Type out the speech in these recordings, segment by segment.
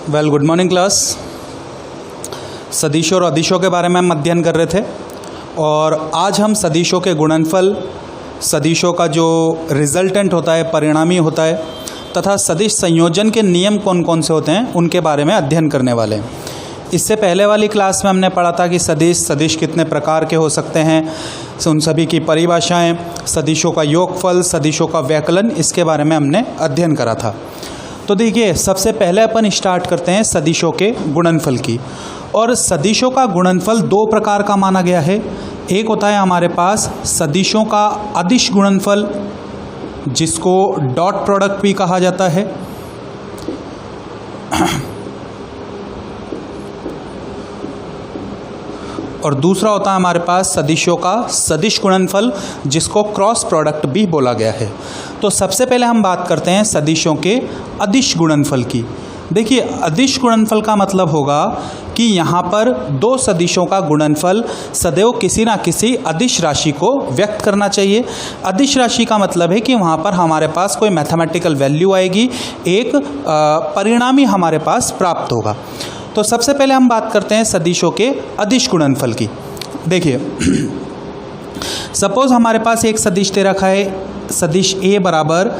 Well, good morning class. सदिशों और अदिशों के बारे में हम अध्ययन कर रहे थे और आज हम सदिशों के गुणनफल, सदिशों का जो रिजल्टेंट होता है, परिणामी होता है, तथा सदिश संयोजन के नियम कौन कौन से होते हैं उनके बारे में अध्ययन करने वाले हैं। इससे पहले वाली क्लास में हमने पढ़ा था कि सदिश कितने प्रकार के हो सकते हैं, उन सभी की परिभाषाएं, सदिशों का योगफल, सदिशों का व्यकलन, इसके बारे में हमने अध्ययन करा था। तो देखिए, सबसे पहले अपन स्टार्ट करते हैं सदिशों के गुणनफल की। और सदिशों का गुणनफल दो प्रकार का माना गया है। एक होता है हमारे पास सदिशों का अदिश गुणनफल, जिसको डॉट प्रोडक्ट भी कहा जाता है, और दूसरा होता है हमारे पास सदिशों का सदिश गुणनफल, जिसको क्रॉस प्रोडक्ट भी बोला गया है। तो सबसे पहले हम बात करते हैं सदिशों के अदिश गुणनफल की। देखिए, अदिश गुणनफल का मतलब होगा कि यहाँ पर दो सदिशों का गुणनफल सदैव किसी ना किसी अदिश राशि को व्यक्त करना चाहिए। अदिश राशि का मतलब है कि वहाँ पर हमारे पास कोई मैथमेटिकल वैल्यू आएगी, एक परिणामी हमारे पास प्राप्त होगा। तो सबसे पहले हम बात करते हैं सदिशों के अदिश गुणनफल की। देखिए, सपोज हमारे पास एक सदिश दे रखा है, सदिश ए बराबर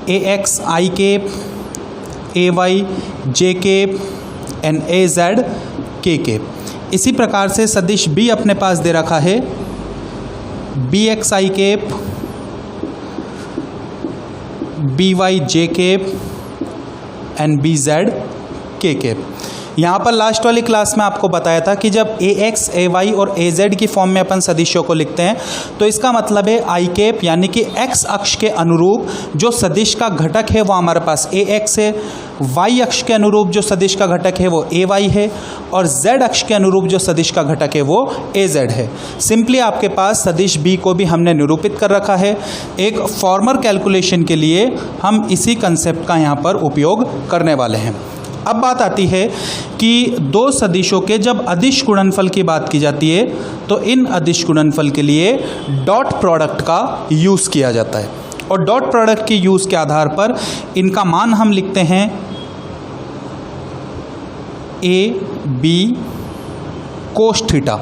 A X I cap, A Y J cap and A Z के केप। इसी प्रकार से सदिश बी अपने पास दे रखा है B x I cap, B Y J cap and b Z के केप। यहाँ पर लास्ट वाली क्लास में आपको बताया था कि जब ए एक्स, ए वाई और ए जेड की फॉर्म में अपन सदिशों को लिखते हैं तो इसका मतलब है आई केप, यानी कि एक्स अक्ष के अनुरूप जो सदिश का घटक है वो हमारे पास ए एक्स है, वाई अक्ष के अनुरूप जो सदिश का घटक है वो ए वाई है, और जेड अक्ष के अनुरूप जो सदिश का घटक है वो ए जेड है। सिंपली आपके पास सदिश बी को भी हमने निरूपित कर रखा है। एक फॉर्मर कैलकुलेशन के लिए हम इसी कंसेप्ट का यहाँ पर उपयोग करने वाले हैं। अब बात आती है कि दो सदिशों के जब अदिश गुणनफल की बात की जाती है तो इन अदिश गुणनफल के लिए डॉट प्रोडक्ट का यूज़ किया जाता है, और डॉट प्रोडक्ट के यूज़ के आधार पर इनका मान हम लिखते हैं ए बी कोस थीटा।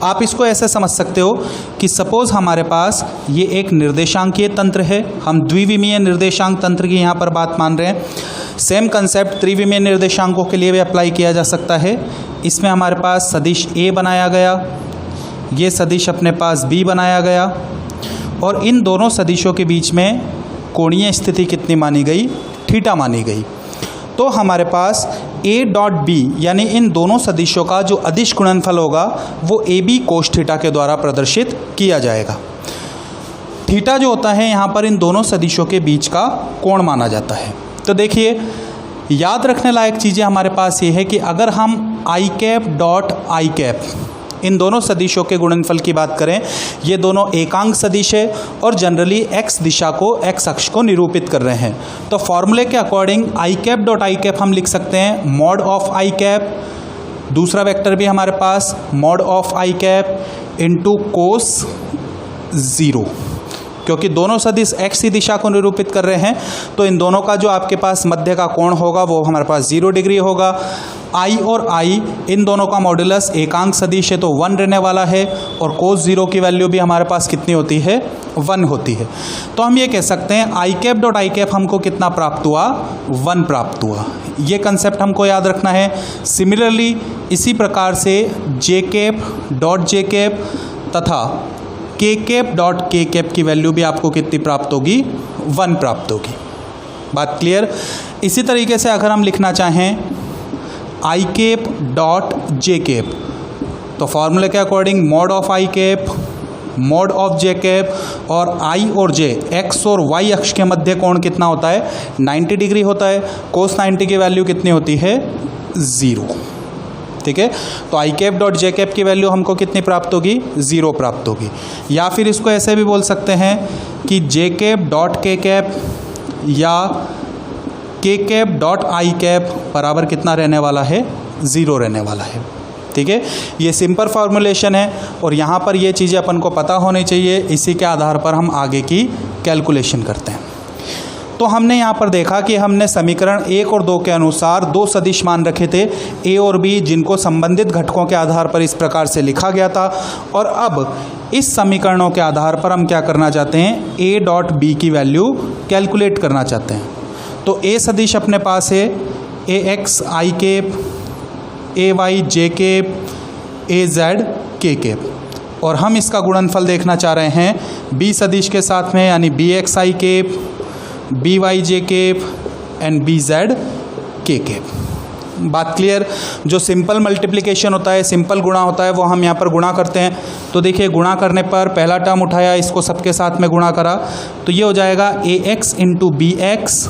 आप इसको ऐसे समझ सकते हो कि सपोज हमारे पास ये एक निर्देशांकीय तंत्र है, हम द्विविमीय निर्देशांक तंत्र की यहाँ पर बात मान रहे हैं। सेम कंसेप्ट त्रिविमीय निर्देशांकों के लिए भी अप्लाई किया जा सकता है। इसमें हमारे पास सदिश ए बनाया गया, ये सदिश अपने पास बी बनाया गया, और इन दोनों सदिशों के बीच में कोणीय स्थिति कितनी मानी गई? थीटा मानी गई। तो हमारे पास ए डॉट बी, यानी इन दोनों सदिशों का जो अदिश गुणनफल होगा वो ए बी कोस थीटा के द्वारा प्रदर्शित किया जाएगा। थीटा जो होता है यहाँ पर इन दोनों सदिशों के बीच का कोण माना जाता है। तो देखिए, याद रखने लायक चीज़ें हमारे पास ये है कि अगर हम आई कैप डॉट आई कैप, इन दोनों सदिशों के गुणनफल की बात करें, ये दोनों एकांक सदिश है और जनरली एक्स दिशा को, एक्स अक्ष को निरूपित कर रहे हैं। तो फॉर्मूले के according I cap dot I cap हम लिख सकते हैं मॉड ऑफ आई कैप, दूसरा वेक्टर भी हमारे पास mod of I cap into cos zero, क्योंकि दोनों सदिश एक्स की दिशा को निरूपित कर रहे हैं तो इन दोनों का जो आपके पास मध्य का कोण होगा वो हमारे पास 0 डिग्री होगा। आई और आई, इन दोनों का मॉडुलस एकांक सदिश है तो 1 रहने वाला है, और कोस 0 की वैल्यू भी हमारे पास कितनी होती है? 1 होती है। तो हम ये कह सकते हैं आई कैप डॉट आई कैप हमको कितना प्राप्त हुआ? 1 प्राप्त हुआ। ये कंसेप्ट हमको याद रखना है। सिमिलरली इसी प्रकार से जे कैप डॉट जे कैप तथा के कैप डॉट के कैप की वैल्यू भी आपको कितनी प्राप्त होगी? 1 प्राप्त होगी। बात क्लियर? इसी तरीके से अगर हम लिखना चाहें आई कैप डॉट जे कैप, तो फॉर्मूले के according mod of I cap mod of J cap, और आई और जे, एक्स और वाई अक्ष के मध्य कोण कितना होता है? 90 डिग्री होता है। कोस 90 की वैल्यू कितनी होती है? 0। ठीक है, तो आई कैप डॉट जे कैप की वैल्यू हमको कितनी प्राप्त होगी? 0 प्राप्त होगी। या फिर इसको ऐसे भी बोल सकते हैं कि जे कैप डॉट के कैप या के कैप डॉट आई कैप बराबर कितना रहने वाला है? 0 रहने वाला है। ठीक है, ये सिंपल फॉर्मुलेशन है और यहाँ पर ये चीज़ें अपन को पता होनी चाहिए, इसी के आधार पर हम आगे की कैलकुलेशन करते हैं। तो हमने यहाँ पर देखा कि हमने समीकरण 1 और 2 के अनुसार दो सदिश मान रखे थे a और b, जिनको संबंधित घटकों के आधार पर इस प्रकार से लिखा गया था। और अब इस समीकरणों के आधार पर हम क्या करना चाहते हैं, a डॉट b की वैल्यू कैलकुलेट करना चाहते हैं। तो a सदिश अपने पास है ax i cap, ay j cap, az k cap, और हम इसका गुणनफल देखना चाह रहे हैं b सदिश के साथ में, यानी bx i cap, by j cap and bz k cap. बात क्लियर। जो सिंपल मल्टीप्लिकेशन होता है, सिंपल गुणा होता है, वो हम यहाँ पर गुणा करते हैं। तो देखिए गुणा करने पर पहला टर्म उठाया, इसको सबके साथ में गुणा करा, तो ये हो जाएगा ax into b x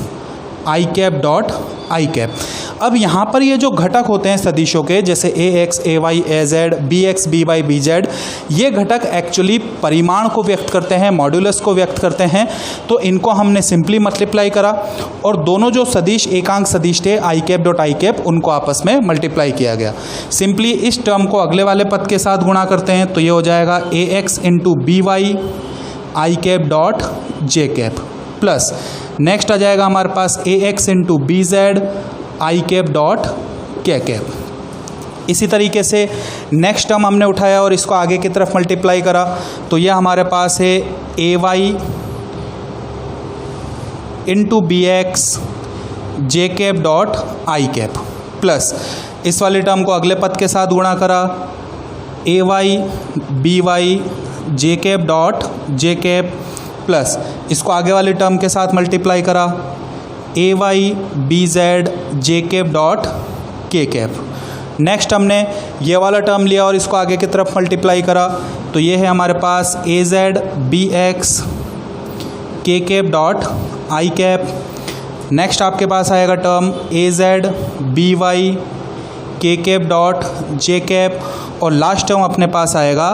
i cap dot I cap. अब यहाँ पर ये जो घटक होते हैं सदिशों के, जैसे ax, ay, az, bx, by, bz, ये घटक एक्चुअली परिमाण को व्यक्त करते हैं, मॉड्यूलस को व्यक्त करते हैं। तो इनको हमने सिंपली मल्टीप्लाई करा और दोनों जो सदिश एकांक सदिश थे आई कैप डॉट आई कैप, उनको आपस में मल्टीप्लाई किया गया। सिंपली इस टर्म को अगले वाले पद के साथ गुणा करते हैं, तो ये हो जाएगा ax into B Y I cap dot J cap, plus next आ जाएगा हमारे पास ax into B Z I cap dot K cap. इसी तरीके से नेक्स्ट टर्म हमने उठाया और इसको आगे की तरफ मल्टीप्लाई करा, तो यह हमारे पास है ay into b x j cap dot आई कैप, प्लस इस वाले टर्म को अगले पद के साथ गुणा करा, ay B Y J cap dot J cap, plus इसको आगे वाले टर्म के साथ मल्टीप्लाई करा, ay B Z J cap dot K cap. Next हमने ये वाला टर्म लिया और इसको आगे की तरफ मल्टीप्लाई करा, तो ये है हमारे पास az बी एक्स के कैप डॉट आई कैप। नेक्स्ट आपके पास आएगा टर्म az बी वाई के कैप डॉट जे कैप, और लास्ट टर्म अपने पास आएगा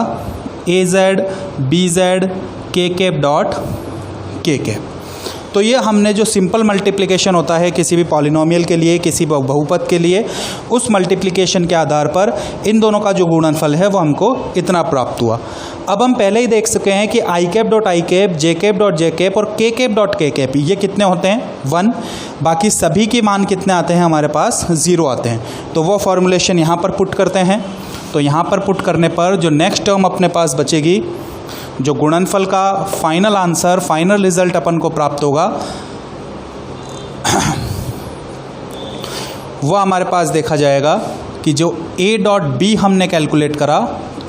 az बी जेड के कैप डॉट के कैप। तो ये हमने जो सिंपल मल्टीप्लिकेशन होता है किसी भी पॉलिनोमियल के लिए, किसी बहुपद के लिए, उस मल्टीप्लिकेशन के आधार पर इन दोनों का जो गुणनफल है वो हमको इतना प्राप्त हुआ। अब हम पहले ही देख सके हैं कि I cap dot I cap, J cap dot J cap और K cap dot K cap ये कितने होते हैं, 1। बाकी सभी के मान कितने आते हैं हमारे पास, 0 आते हैं। तो वो फॉर्मुलेशन यहाँ पर पुट करते हैं। तो यहाँ पर पुट करने पर जो नेक्स्ट टर्म अपने पास बचेगी, जो गुणनफल का फाइनल आंसर, फाइनल रिजल्ट अपन को प्राप्त होगा, वो हमारे पास देखा जाएगा कि जो a डॉट बी हमने कैलकुलेट करा,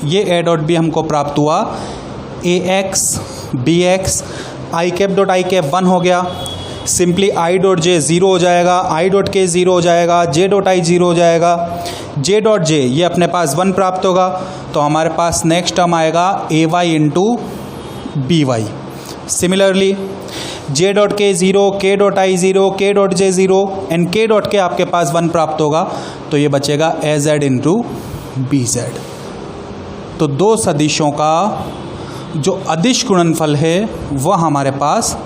ये a डॉट बी हमको प्राप्त हुआ ax b x i cap dot I cap 1 हो गया। सिंपली आई डॉट जे 0 हो जाएगा, आई डॉट के 0 हो जाएगा, जे डॉट आई 0 हो जाएगा, जे डॉट जे ये अपने पास 1 प्राप्त होगा। तो हमारे पास नेक्स्ट टर्म आएगा A Y into B Y. Similarly J dot K 0, K dot I 0, K dot J 0 and K dot K आपके पास 1 प्राप्त होगा। तो ये बचेगा A Z into B Z. तो दो सदिशों का जो अदिश गुणनफल है वह हमारे पास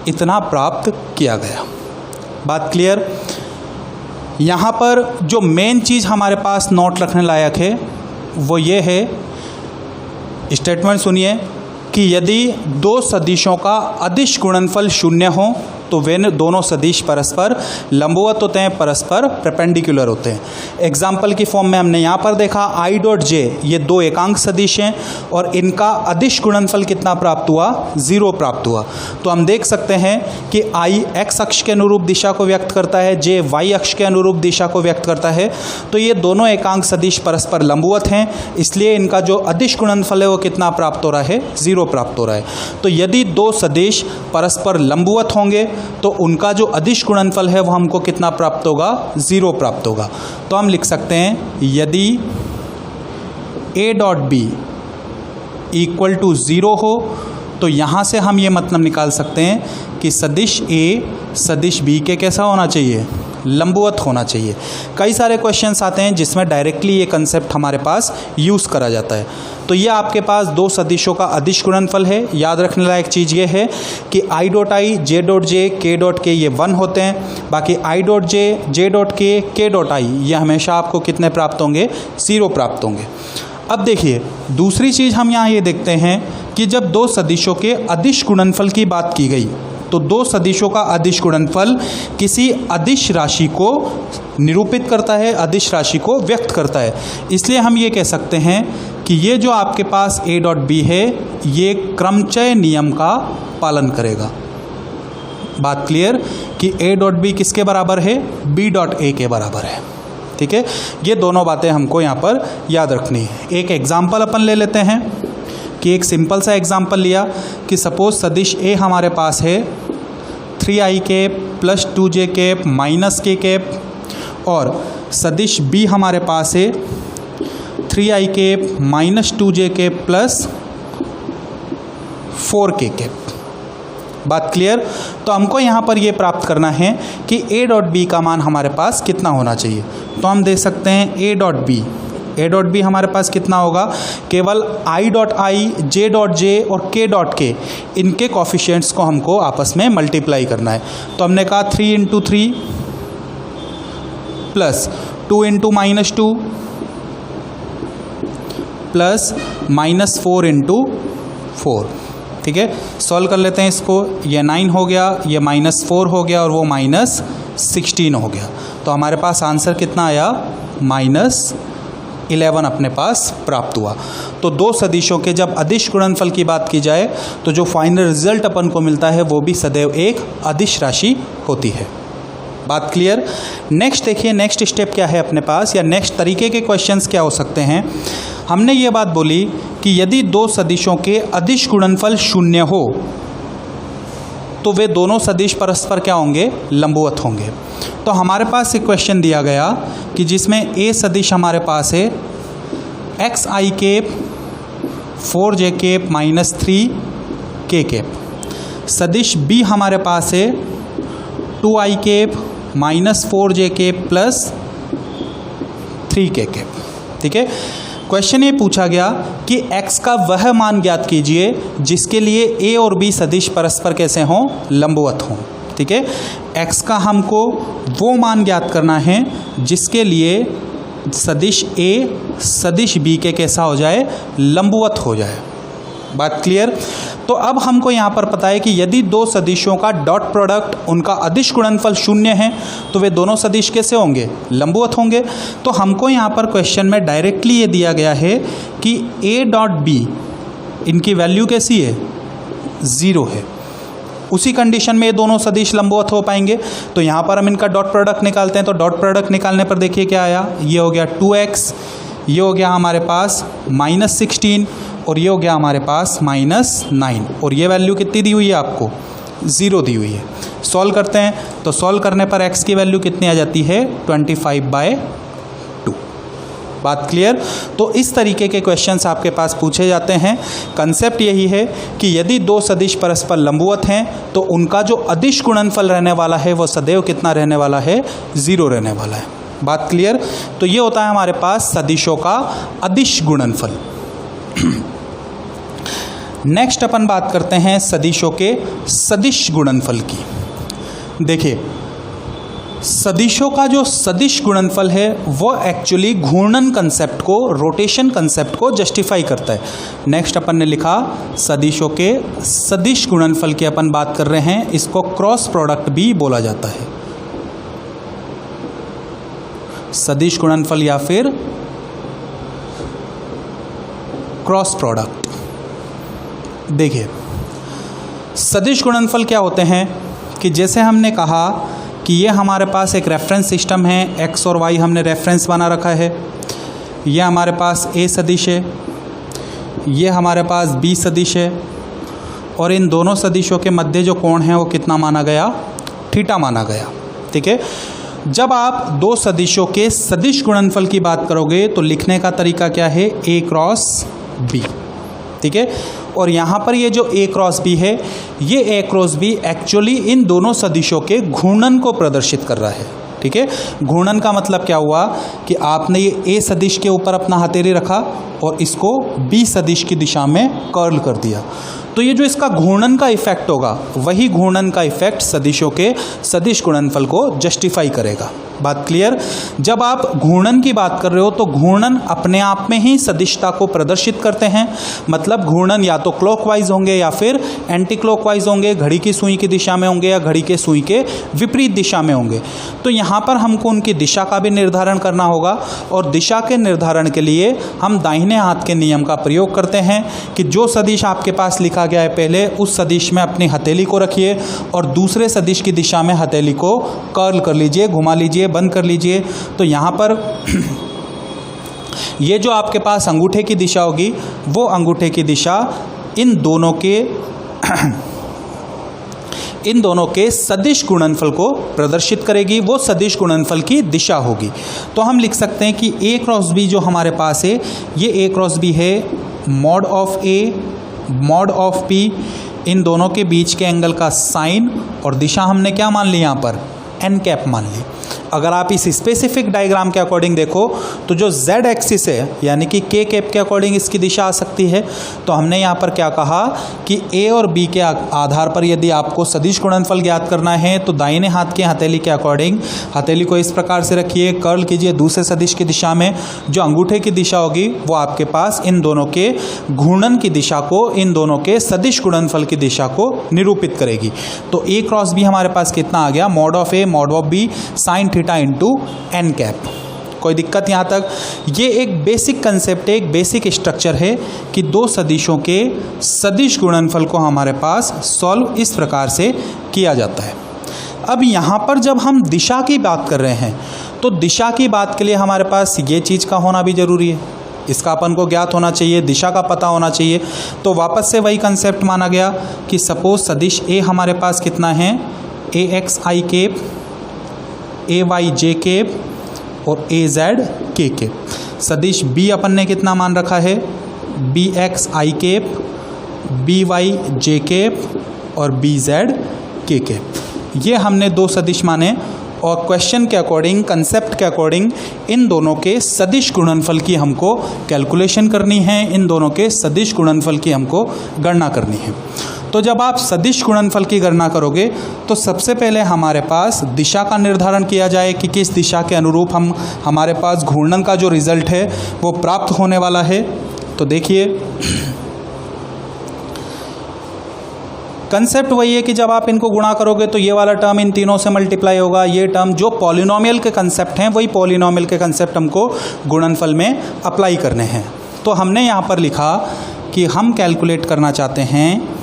इतना प्राप्त किया गया। बात क्लियर। यहाँ पर जो मेन चीज़ हमारे पास नोट रखने लायक है वो ये है, स्टेटमेंट सुनिए, कि यदि दो सदिशों का अदिश गुणनफल 0 हो तो वे दोनों सदिश परस्पर लंबवत होते हैं, परस्पर परपेंडिकुलर होते हैं। एग्जाम्पल की फॉर्म में हमने यहाँ पर देखा आई डॉट जे, ये दो एकांक सदिश हैं और इनका अदिश गुणनफल कितना प्राप्त हुआ, 0 प्राप्त हुआ। तो हम देख सकते हैं कि आई एक्स अक्ष के अनुरूप दिशा को व्यक्त करता है, जे वाई अक्ष के अनुरूप दिशा को व्यक्त करता है। तो ये दोनों एकांक सदिश परस्पर लंबवत हैं, इसलिए इनका जो अदिश गुणनफल है वो कितना प्राप्त हो रहा है, 0 प्राप्त हो रहा है। तो यदि दो सदिश परस्पर लंबवत होंगे तो उनका जो अदिश गुणनफल है वो हमको कितना प्राप्त होगा, 0 प्राप्त होगा। तो हम लिख सकते हैं यदि a dot b equal to 0 हो तो यहाँ से हम ये मतलब निकाल सकते हैं कि सदिश a सदिश b के कैसा होना चाहिए, लंबवत होना चाहिए। कई सारे क्वेश्चंस आते हैं जिसमें डायरेक्टली ये कंसेप्ट हमारे पास यूज़ करा जाता है। तो ये आपके पास दो सदिशों का अदिश गुणनफल है। याद रखने लायक चीज़ ये है कि आई डॉट आई, जे डॉट जे, के डॉट के ये 1 होते हैं। बाकी I dot J, J dot के डॉट आई ये हमेशा आपको कितने प्राप्त होंगे, 0 प्राप्त होंगे। अब देखिए दूसरी चीज़ हम यहाँ ये देखते हैं कि जब दो सदिशों के अदिश गुणनफल की बात की गई तो दो सदिशों का अदिश गुणनफल किसी अदिश राशि को निरूपित करता है, अदिश राशि को व्यक्त करता है। इसलिए हम ये कह सकते हैं कि ये जो आपके पास a डॉट बी है ये क्रमचय नियम का पालन करेगा। बात क्लियर कि a डॉट बी किसके बराबर है, b डॉट a के बराबर है। ठीक है, ये दोनों बातें हमको यहाँ पर याद रखनी है। एक एग्जाम्पल अपन ले लेते हैं कि एक सिंपल सा एग्जाम्पल लिया कि सपोज सदिश a हमारे पास है 3i cap plus 2j cap minus k cap और सदिश b हमारे पास है 3i cap minus 2j cap plus 4k cap. बात क्लियर। तो हमको यहाँ पर ये प्राप्त करना है कि a डॉट बी का मान हमारे पास कितना होना चाहिए। तो हम देख सकते हैं a डॉट बी हमारे पास कितना होगा, केवल i dot I, j dot J और k डॉट के इनके कॉफिशिएंट्स को हमको आपस में मल्टीप्लाई करना है। तो हमने कहा 3 into 3 plus 2 into minus 2 plus minus 4 into 4। ठीक है, सॉल्व कर लेते हैं इसको। ये 9 हो गया, ये माइनस 4 हो गया और वो माइनस 16 हो गया। तो हमारे पास आंसर कितना आया, माइनस 11 अपने पास प्राप्त हुआ। तो दो सदिशों के जब अदिश गुणनफल की बात की जाए तो जो फाइनल रिजल्ट अपन को मिलता है वो भी सदैव एक अदिश राशि होती है। बात क्लियर। नेक्स्ट देखिए, नेक्स्ट स्टेप क्या है अपने पास, या नेक्स्ट तरीके के क्वेश्चंस क्या हो सकते हैं। हमने ये बात बोली कि यदि दो सदिशों के अदिश गुणनफल शून्य हो तो वे दोनों सदिश परस्पर क्या होंगे, लंबवत होंगे। तो हमारे पास एक क्वेश्चन दिया गया कि जिसमें a सदिश हमारे पास है xi cap 4j cap minus 3k cap, सदिश b हमारे पास है 2i cap minus 4j cap plus 3k cap. ठीक है, क्वेश्चन ये पूछा गया कि x का वह मान ज्ञात कीजिए जिसके लिए a और b सदिश परस्पर कैसे हों, लंबवत हों। ठीक है, x का हमको वो मान ज्ञात करना है जिसके लिए सदिश a सदिश b के कैसा हो जाए, लंबवत हो जाए। बात क्लियर। तो अब हमको यहाँ पर पता है कि यदि दो सदिशों का डॉट प्रोडक्ट उनका अदिश गुणनफल शून्य है तो वे दोनों सदिश कैसे होंगे, लंबवत होंगे। तो हमको यहाँ पर क्वेश्चन में डायरेक्टली ये दिया गया है कि a डॉट बी इनकी वैल्यू कैसी है, 0 है। उसी कंडीशन में ये दोनों सदिश लंबवत हो पाएंगे। तो यहाँ पर हम इनका डॉट प्रोडक्ट निकालते हैं। तो डॉट प्रोडक्ट निकालने पर देखिए क्या आया, ये हो गया 2x, ये हो गया हमारे पास माइनस 16 और ये हो गया हमारे पास माइनस 9 और ये वैल्यू कितनी दी हुई है आपको, 0 दी हुई है। सॉल्व करते हैं तो सॉल्व करने पर x की वैल्यू कितनी आ जाती है, 25/2। बात क्लियर। तो इस तरीके के क्वेश्चंस आपके पास पूछे जाते हैं। कंसेप्ट यही है कि यदि दो सदिश परस्पर लंबवत हैं तो उनका जो अदिश गुणनफल रहने वाला है वो सदैव कितना रहने वाला है, 0 रहने वाला है। बात क्लियर। तो ये होता है हमारे पास सदिशों का अदिश गुणनफल। नेक्स्ट अपन बात करते हैं सदिशों के सदिश गुणनफल की। देखिए, सदिशों का जो सदिश गुणनफल है वो एक्चुअली घूर्णन कंसेप्ट को, रोटेशन कंसेप्ट को जस्टिफाई करता है। नेक्स्ट अपन ने लिखा सदिशों के सदिश गुणनफल की अपन बात कर रहे हैं, इसको क्रॉस प्रोडक्ट भी बोला जाता है। सदिश गुणनफल या फिर क्रॉस प्रोडक्ट। देखिए, सदिश गुणनफल क्या होते हैं कि जैसे हमने कहा कि ये हमारे पास एक रेफरेंस सिस्टम है, x और y हमने रेफरेंस बना रखा है। ये हमारे पास a सदिश है, ये हमारे पास b सदिश है और इन दोनों सदिशों के मध्य जो कोण है वो कितना माना गया, थीटा माना गया। ठीक है, जब आप दो सदिशों के सदिश गुणनफल की बात करोगे तो लिखने का तरीका क्या है, a क्रॉस b। ठीक है, और यहाँ पर ये जो a क्रॉस b है, ये a cross b actually in दोनों सदिशों के घूर्णन को प्रदर्शित कर रहा है। ठीक है, घूर्णन का मतलब क्या हुआ कि आपने ये a सदिश के ऊपर अपना हथेली रखा और इसको b सदिश की दिशा में कर्ल कर दिया। तो ये जो इसका घूर्णन का इफेक्ट होगा वही घूर्णन का इफेक्ट सदिशों के सदिश गुणनफल को जस्टिफाई करेगा। बात क्लियर। जब आप घूर्णन की बात कर रहे हो तो घूर्णन अपने आप में ही सदिशता को प्रदर्शित करते हैं। मतलब घूर्णन या तो क्लॉकवाइज होंगे या फिर एंटी क्लॉकवाइज होंगे, घड़ी की सुई की दिशा में होंगे या घड़ी के सुई के विपरीत दिशा में होंगे। तो यहाँ पर हमको उनकी दिशा का भी निर्धारण करना होगा और दिशा के निर्धारण के लिए हम दाहिने हाथ के नियम का प्रयोग करते हैं कि जो सदिश आपके पास लिखा गया है पहले उस सदिश में अपनी हथेली को रखिए और दूसरे सदिश की दिशा में हथेली को कर्ल कर लीजिए, घुमा लीजिए, बंद कर लीजिए। तो यहाँ पर ये जो आपके पास अंगूठे की दिशा होगी वो अंगूठे की दिशा इन दोनों के सदिश गुणनफल को प्रदर्शित करेगी, वो सदिश गुणनफल की दिशा होगी। तो हम लिख सकते हैं कि A क्रॉस B जो हमारे पास है ये A क्रॉस B है mod of A mod of P, इन दोनों के बीच के एंगल का साइन और दिशा हमने क्या मान ली यहाँ पर एन कैप मान ली। अगर आप इस स्पेसिफिक डायग्राम के अकॉर्डिंग देखो तो जो z एक्सिस है यानी कि k कैप के अकॉर्डिंग इसकी दिशा आ सकती है। तो हमने यहाँ पर क्या कहा कि a और b के आधार पर यदि आपको सदिश गुणनफल ज्ञात करना है तो दाहिने हाथ की हथेली के अकॉर्डिंग हथेली को इस प्रकार से रखिए, कर्ल कीजिए दूसरे सदिश की दिशा में। जो अंगूठे की दिशा होगी वो आपके पास इन दोनों के घूर्णन की दिशा को, इन दोनों के सदिश गुणनफल की दिशा को निरूपित करेगी। तो a क्रॉस b हमारे पास कितना आ गया mod of a mod of b sine theta into n cap. कोई दिक्कत यहाँ तक? ये एक बेसिक कंसेप्ट है, एक बेसिक स्ट्रक्चर है कि दो सदिशों के सदिश गुणनफल को हमारे पास सॉल्व इस प्रकार से किया जाता है। अब यहाँ पर जब हम दिशा की बात कर रहे हैं तो दिशा की बात के लिए हमारे पास ये चीज़ का होना भी ज़रूरी है, इसका अपन को ज्ञात होना चाहिए, दिशा का पता होना चाहिए। तो वापस से वही कंसेप्ट माना गया कि सपोज सदिश ए हमारे पास कितना है A X I cap, A Y J cap और ए जेड के केप। सदिश बी अपन ने कितना मान रखा है बी एक्स आई केप, बी वाई जे केप और बी जेड के केप। ये हमने दो सदिश माने और क्वेश्चन के अकॉर्डिंग, कंसेप्ट के अकॉर्डिंग इन दोनों के सदिश गुणनफल की हमको कैलकुलेशन करनी है, इन दोनों के सदिश गुणनफल की हमको गणना करनी है। तो जब आप सदिश गुणनफल की गणना करोगे तो सबसे पहले हमारे पास दिशा का निर्धारण किया जाए कि किस दिशा के अनुरूप हमारे पास घूर्णन का जो रिजल्ट है वो प्राप्त होने वाला है। तो देखिए कंसेप्ट वही है कि जब आप इनको गुणा करोगे तो ये वाला टर्म इन तीनों से मल्टीप्लाई होगा। ये टर्म जो पॉलिनोमियल के कंसेप्ट हैं वही पॉलिनोमियल के कंसेप्ट हमको गुणनफल में अप्लाई करने हैं। तो हमने यहाँ पर लिखा कि हम कैलकुलेट करना चाहते हैं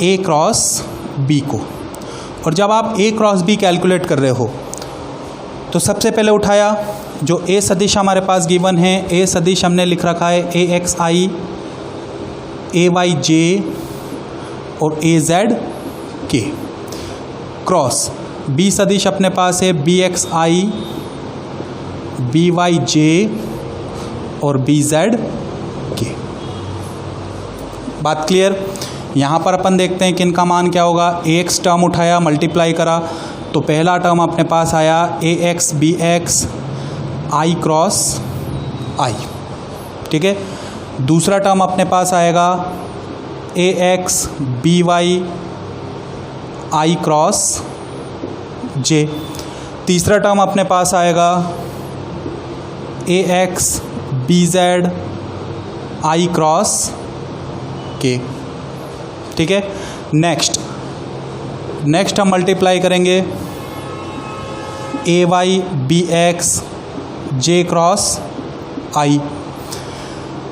ए क्रॉस बी को, और जब आप ए क्रॉस बी कैलकुलेट कर रहे हो तो सबसे पहले उठाया जो ए सदिश हमारे पास गिवन है, ए सदिश हमने लिख रखा है A X I, A Y जे और ए जेड के, क्रॉस बी सदिश अपने पास है बी एक्स आई, बी वाई जे और बी जेड के। बात क्लियर? यहाँ पर अपन देखते हैं कि इनका मान क्या होगा। ए एक्स टर्म उठाया, मल्टीप्लाई करा तो पहला टर्म अपने पास आया A X B x I cross I, ठीक है। दूसरा टर्म अपने पास आएगा A X B Y I cross J. तीसरा टर्म अपने पास आएगा A X B Z I cross K, ठीक है। नेक्स्ट हम मल्टीप्लाई करेंगे A Y B x J cross I.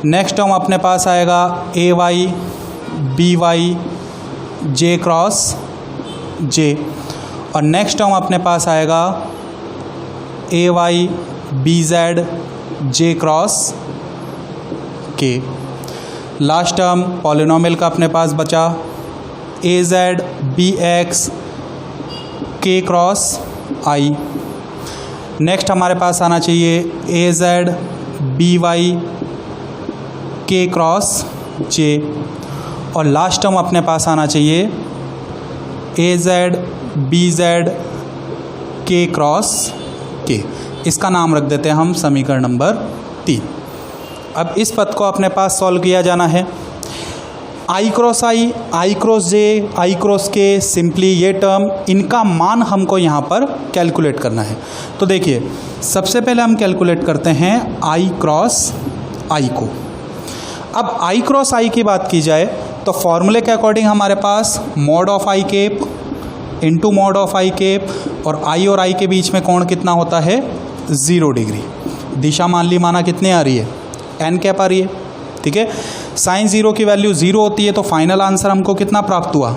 Next term अपने पास आएगा A Y B Y J cross जे, और नेक्स्ट टर्म अपने पास आएगा A Y B Z J cross के। लास्ट टर्म पॉलिनोमियल का अपने पास बचा ए जेड बी एक्स के क्रॉस आई। नेक्स्ट हमारे पास आना चाहिए ए जेड बी वाई के क्रॉस जे, और लास्ट टर्म अपने पास आना चाहिए ए जेड बी जेड के क्रॉस के। इसका नाम रख देते हैं हम समीकरण नंबर 3। अब इस पद को अपने पास सॉल्व किया जाना है। आई क्रॉस जे, आई क्रॉस के, सिंपली ये टर्म, इनका मान हमको यहाँ पर कैलकुलेट करना है। तो देखिए सबसे पहले हम कैलकुलेट करते हैं आई क्रॉस आई को। अब आई क्रॉस आई की बात की जाए तो फॉर्मूले के अकॉर्डिंग हमारे पास mod of I cap into mod of I cap, और आई के बीच में कोण कितना होता है 0 डिग्री। दिशा मान ली माना कितने आ रही है एन कैप आ रही है, ठीक है। साइन 0 की वैल्यू 0 होती है तो फाइनल आंसर हमको कितना प्राप्त हुआ